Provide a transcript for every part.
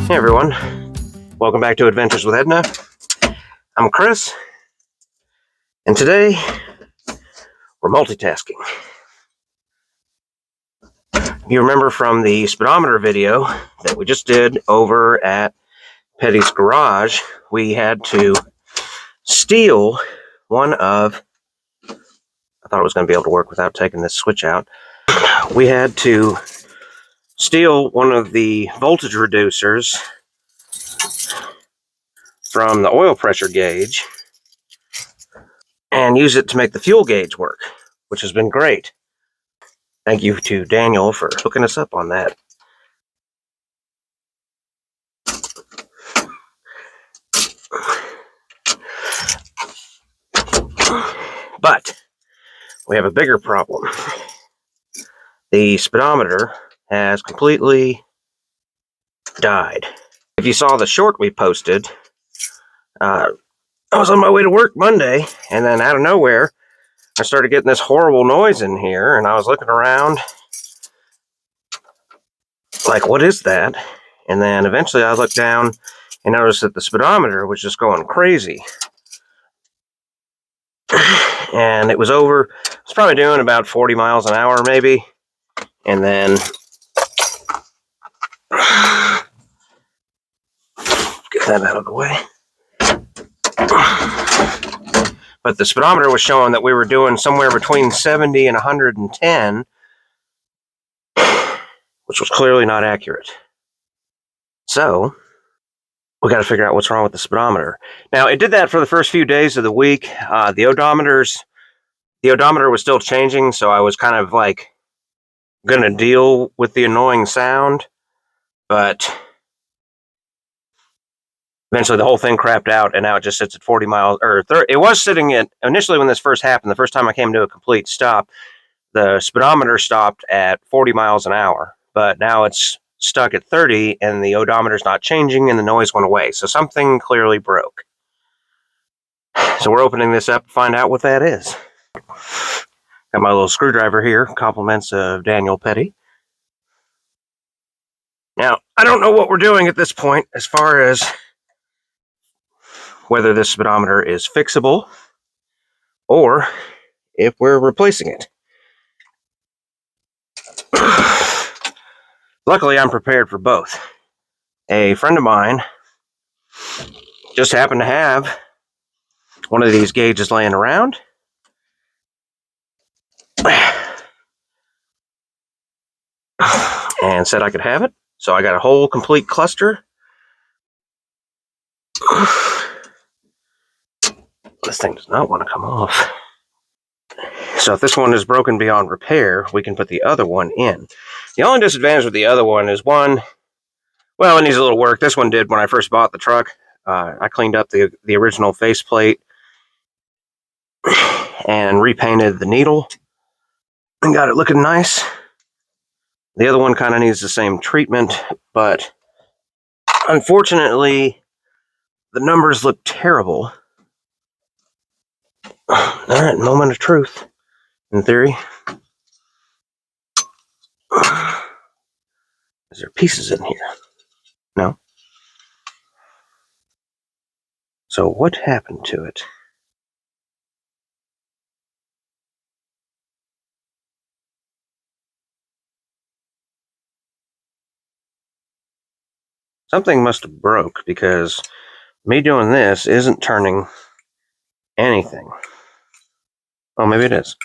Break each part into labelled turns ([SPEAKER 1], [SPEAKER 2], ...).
[SPEAKER 1] Hey everyone, welcome back to Adventures with Edna. I'm Chris, and today we're multitasking. If you remember from the speedometer video that we just did over at Petty's garage, we had to steal one of, I thought it was going to be able to work without taking this switch out. We had to steal one of the voltage reducers from the oil pressure gauge and use it to make the fuel gauge work, which has been great. Thank you to Daniel for hooking us up on that. But we have a bigger problem. The speedometer has completely died. If you saw the short we posted, I was on my way to work Monday, and then out of nowhere, I started getting this horrible noise in here, and I was looking around like, what is that? And then eventually I looked down and noticed that the speedometer was just going crazy. And it was probably doing about 40 miles an hour maybe. And then get that out of the way. But the speedometer was showing that we were doing somewhere between 70 and 110, which was clearly not accurate. So we got to figure out what's wrong with the speedometer. Now, it did that for the first few days of the week. The odometer was still changing, so I was kind of like going to deal with the annoying sound, but eventually the whole thing crapped out, and now it just sits at 40 miles, or it was sitting at, initially when this first happened, the first time I came to a complete stop, the speedometer stopped at 40 miles an hour, but now it's stuck at 30, and the odometer's not changing, and the noise went away, so something clearly broke. So we're opening this up to find out what that is. Got my little screwdriver here, compliments of Daniel Petty. Now, I don't know what we're doing at this point as far as whether this speedometer is fixable or if we're replacing it. Luckily, I'm prepared for both. A friend of mine just happened to have one of these gauges laying around. And said I could have it. So I got a whole complete cluster. This thing does not want to come off. So if this one is broken beyond repair, we can put the other one in. The only disadvantage with the other one is one, well, it needs a little work. This one did when I first bought the truck. I cleaned up the original faceplate and repainted the needle and got it looking nice. The other one kind of needs the same treatment, but unfortunately, the numbers look terrible. All right, moment of truth, in theory. Is there pieces in here? No. So what happened to it? Something must have broke, because me doing this isn't turning anything. Oh, maybe it is.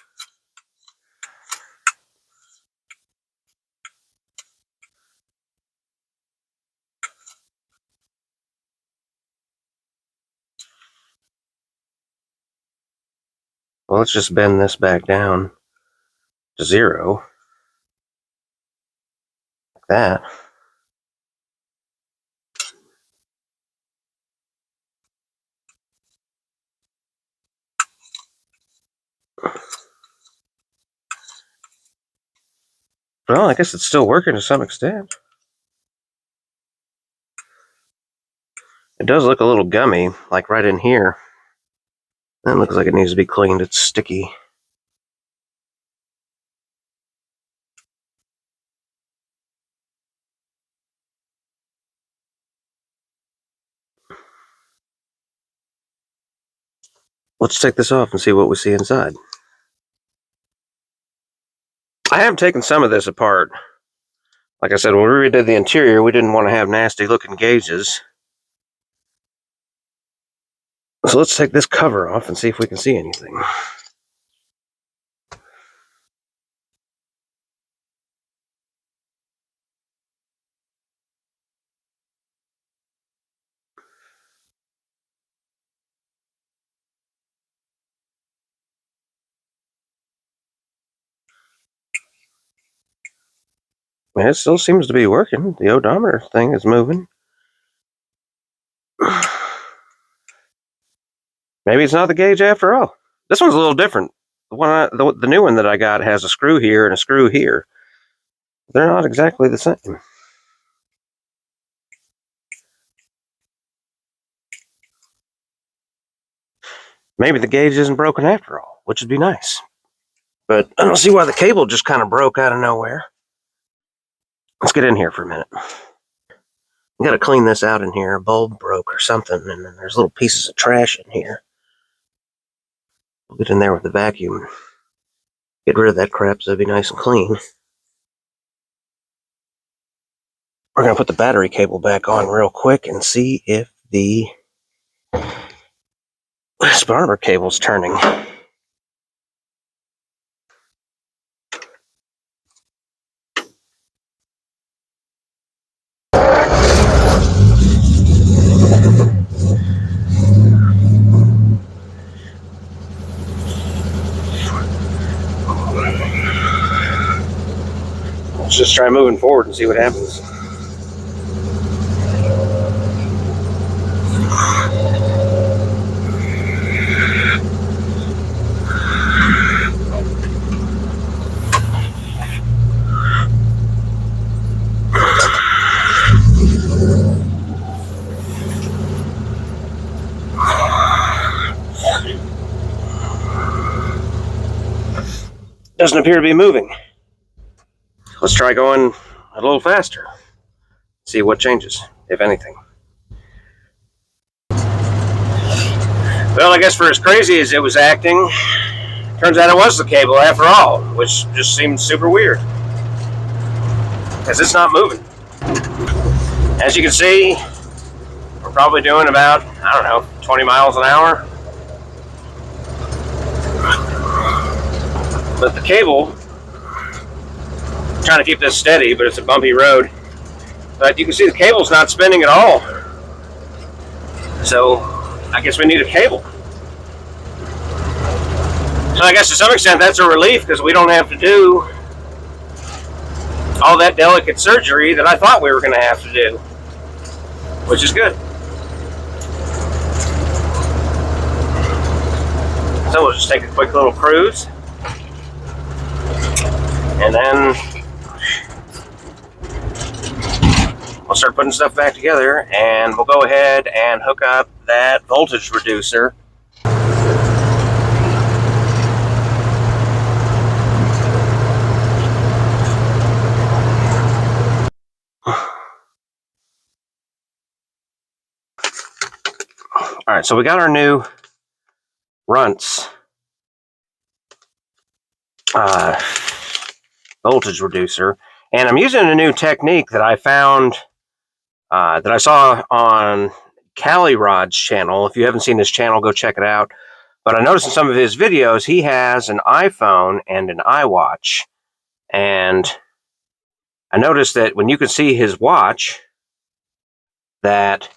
[SPEAKER 1] Well, let's just bend this back down to 0. Like that. Well, I guess it's still working to some extent. It does look a little gummy, like right in here. That looks like it needs to be cleaned. It's sticky. Let's take this off and see what we see inside. I have taken some of this apart. Like I said, when we redid the interior, we didn't want to have nasty looking gauges. So let's take this cover off and see if we can see anything. Man, it still seems to be working. The odometer thing is moving. Maybe it's not the gauge after all. This one's a little different. The new one that I got has a screw here and a screw here. They're not exactly the same. Maybe the gauge isn't broken after all, which would be nice. But I don't see why the cable just kind of broke out of nowhere. Let's get in here for a minute. I gotta clean this out in here. A bulb broke or something, and then there's little pieces of trash in here. We'll get in there with the vacuum. Get rid of that crap so it'll be nice and clean. We're gonna put the battery cable back on real quick and see if the speedometer cable's turning. Let's just try moving forward and see what happens. Doesn't appear to be moving. Let's try going a little faster. See what changes, if anything. Well, I guess for as crazy as it was acting, turns out it was the cable after all, which just seemed super weird. Because it's not moving. As you can see, we're probably doing about, I don't know, 20 miles an hour. But the cable, I'm trying to keep this steady, but it's a bumpy road. But you can see the cable's not spinning at all. So I guess we need a cable. So I guess to some extent that's a relief because we don't have to do all that delicate surgery that I thought we were going to have to do, which is good. So we'll just take a quick little cruise, and then we'll start putting stuff back together, and we'll go ahead and hook up that voltage reducer. All right, so we got our new Runts voltage reducer, and I'm using a new technique that I found that I saw on Cali Rod's channel. If you haven't seen his channel, go check it out. But I noticed in some of his videos, he has an iPhone and an iWatch, and I noticed that when you can see his watch, that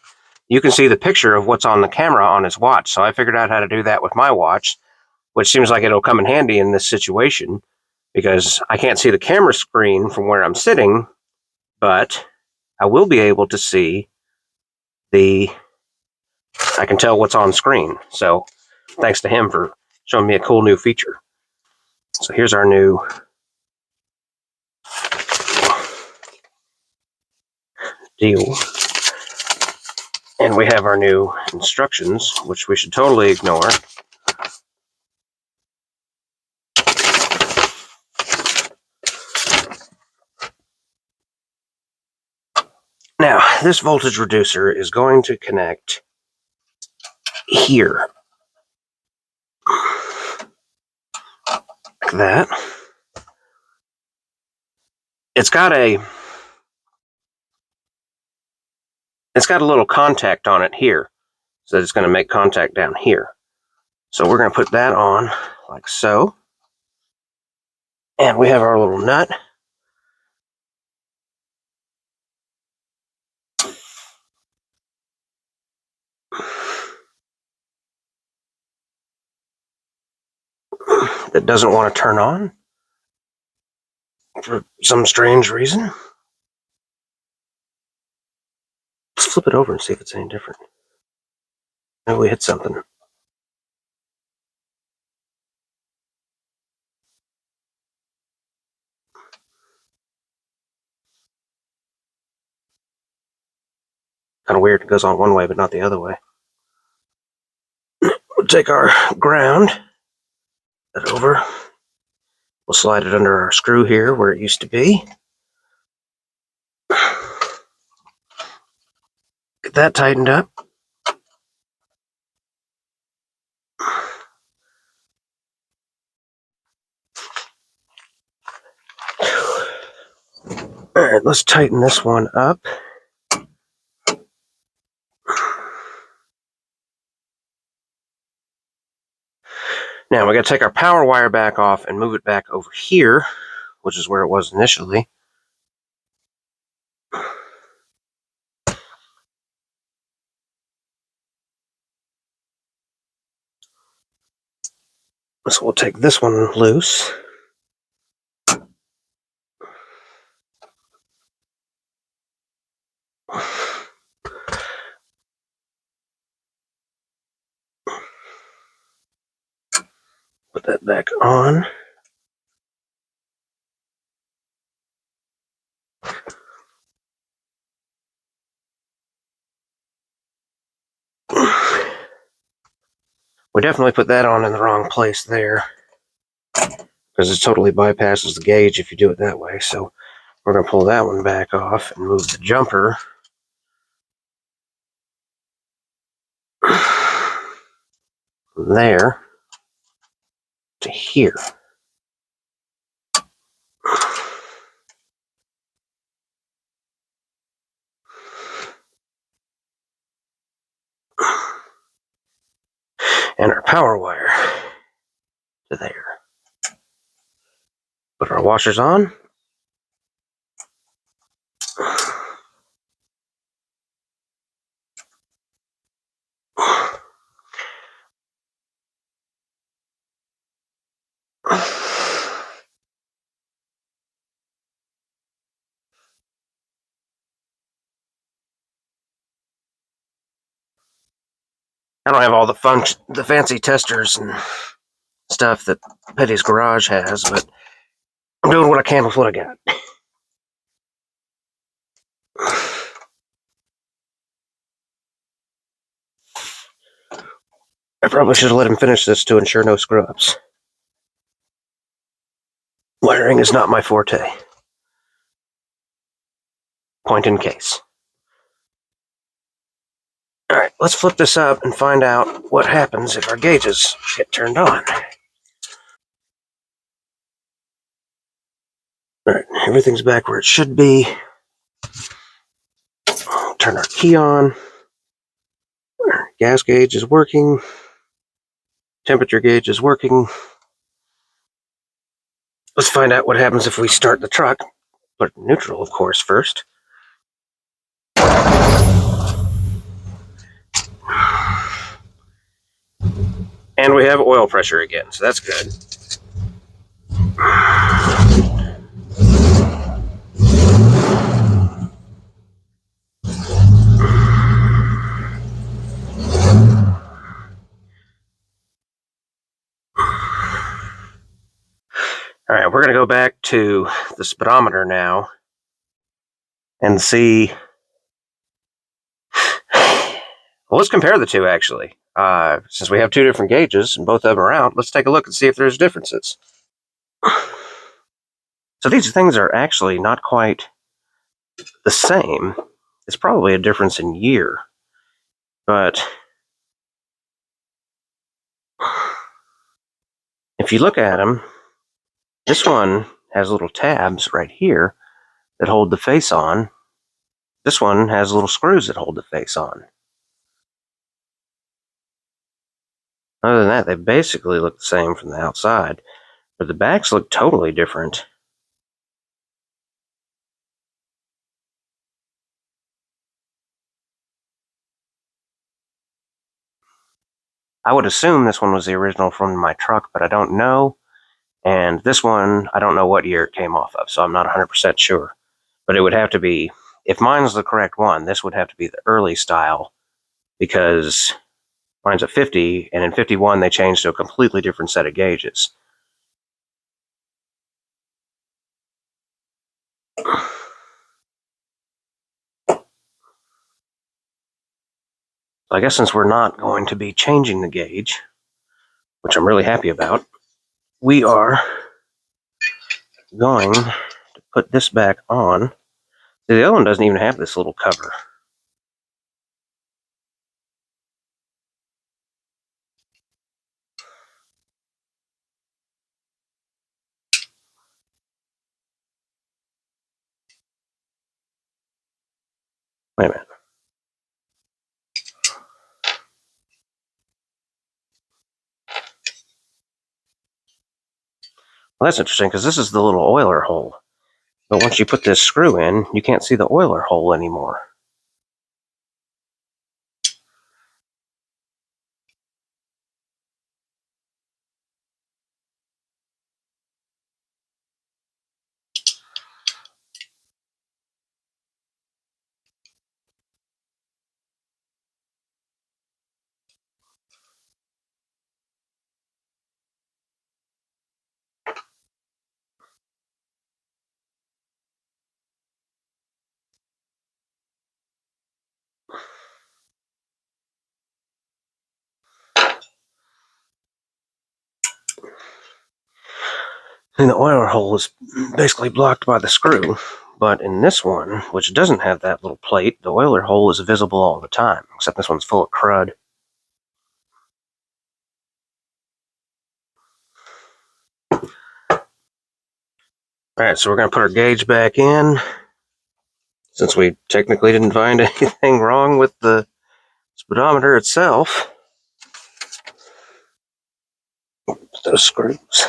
[SPEAKER 1] you can see the picture of what's on the camera on his watch. So I figured out how to do that with my watch, which seems like it'll come in handy in this situation because I can't see the camera screen from where I'm sitting, but I will be able to see I can tell what's on screen. So thanks to him for showing me a cool new feature. So here's our new deal. And we have our new instructions, which we should totally ignore. Now, this voltage reducer is going to connect here. that. It's got a little contact on it here, so it's going to make contact down here. So we're going to put that on like so. And we have our little nut. That doesn't want to turn on for some strange reason. Let's flip it over and see if it's any different. Maybe we hit something. Kind of weird. It goes on one way, but not the other way. We'll take our ground, that over. We'll slide it under our screw here where it used to be. Get that tightened up. Alright, let's tighten this one up. Now we got to take our power wire back off and move it back over here, which is where it was initially. So we'll take this one loose. Put that back on. We definitely put that on in the wrong place there, because it totally bypasses the gauge if you do it that way. So we're going to pull that one back off and move the jumper from there to here. And our power wire to there. Put our washers on. I don't have all the fancy testers and stuff that Petty's Garage has, but I'm doing what I can with what I got. I probably should have let him finish this to ensure no screw-ups. Wiring is not my forte. Point in case. Alright, let's flip this up and find out what happens if our gauges get turned on. Alright, everything's back where it should be. Turn our key on. Our gas gauge is working. Temperature gauge is working. Let's find out what happens if we start the truck. Put it in neutral, of course, first. And we have oil pressure again, so that's good. Alright, we're going to go back to the speedometer now and see. Well, let's compare the two, actually. Since we have two different gauges and both of them are out, let's take a look and see if there's differences. So these things are actually not quite the same. It's probably a difference in year. But if you look at them, This one has little tabs right here that hold the face on. This one has little screws that hold the face on. Other than that, they basically look the same from the outside, but the backs look totally different. I would assume this one was the original from my truck, but I don't know. And this one, I don't know what year it came off of, so I'm not 100% sure. But it would have to be, if mine's the correct one, this would have to be the early style, because mine's a 50, and in 51 they changed to a completely different set of gauges. I guess since we're not going to be changing the gauge, which I'm really happy about, we are going to put this back on. The other one doesn't even have this little cover. Wait a minute. Well, that's interesting, because this is the little oiler hole. But once you put this screw in, you can't see the oiler hole anymore. And the oiler hole is basically blocked by the screw. But in this one, which doesn't have that little plate, the oiler hole is visible all the time, except this one's full of crud. Alright, so we're going to put our gauge back in, since we technically didn't find anything wrong with the speedometer itself. Those screws.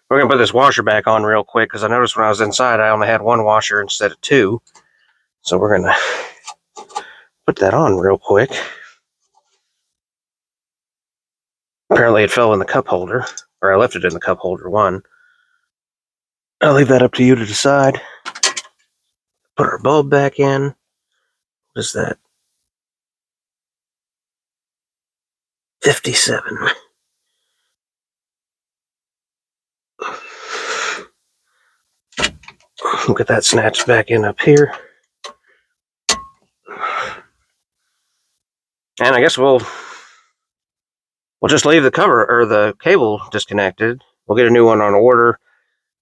[SPEAKER 1] We're going to put this washer back on real quick, because I noticed when I was inside I only had one washer instead of two. So we're going to put that on real quick. Apparently it fell in the cup holder, or I left it in the cup holder one. I'll leave that up to you to decide. Put our bulb back in. What is that? 57. We'll get that snatched back in up here. And I guess we'll just leave the cover or the cable disconnected. We'll get a new one on order.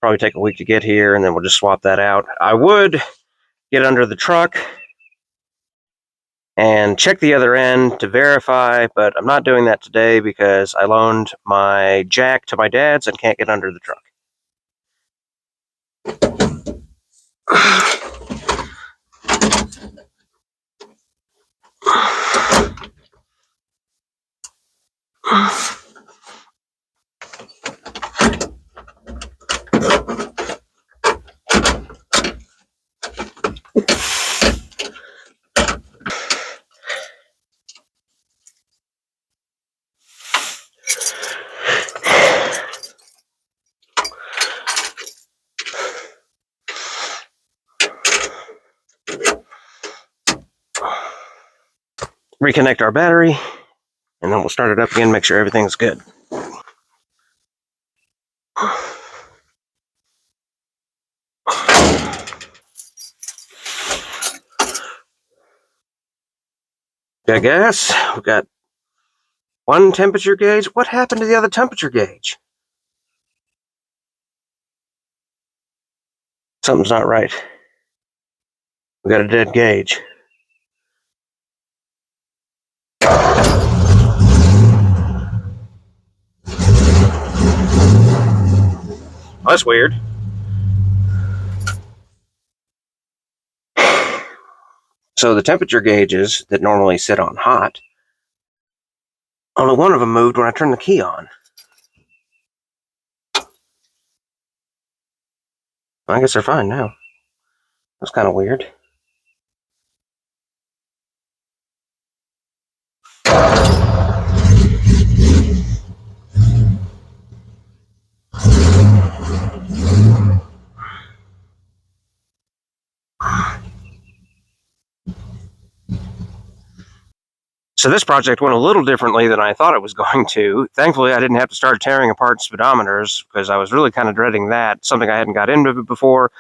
[SPEAKER 1] Probably take a week to get here, and then we'll just swap that out. I would get under the truck and check the other end to verify, but I'm not doing that today because I loaned my jack to my dad's and can't get under the truck. Reconnect our battery, and then we'll start it up again, make sure everything's good. Got gas. We've got one temperature gauge. What happened to the other temperature gauge? Something's not right. We got a dead gauge. That's weird. So the temperature gauges that normally sit on hot, only one of them moved when I turned the key on. I guess they're fine now. That's kind of weird. So this project went a little differently than I thought it was going to. Thankfully, I didn't have to start tearing apart speedometers because I was really kind of dreading that, something I hadn't got into before.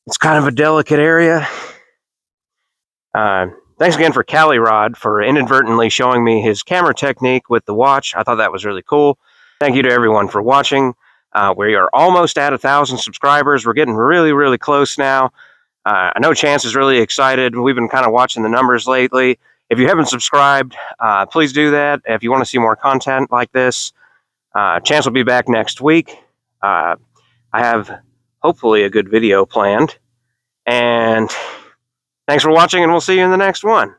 [SPEAKER 1] It's kind of a delicate area. Thanks again for Cali Rod for inadvertently showing me his camera technique with the watch. I thought that was really cool. Thank you to everyone for watching. We are almost at 1,000 subscribers. We're getting really, really close now. I know Chance is really excited. We've been kind of watching the numbers lately. If you haven't subscribed, please do that. If you want to see more content like this, Chance will be back next week. I have hopefully a good video planned. And thanks for watching, and we'll see you in the next one.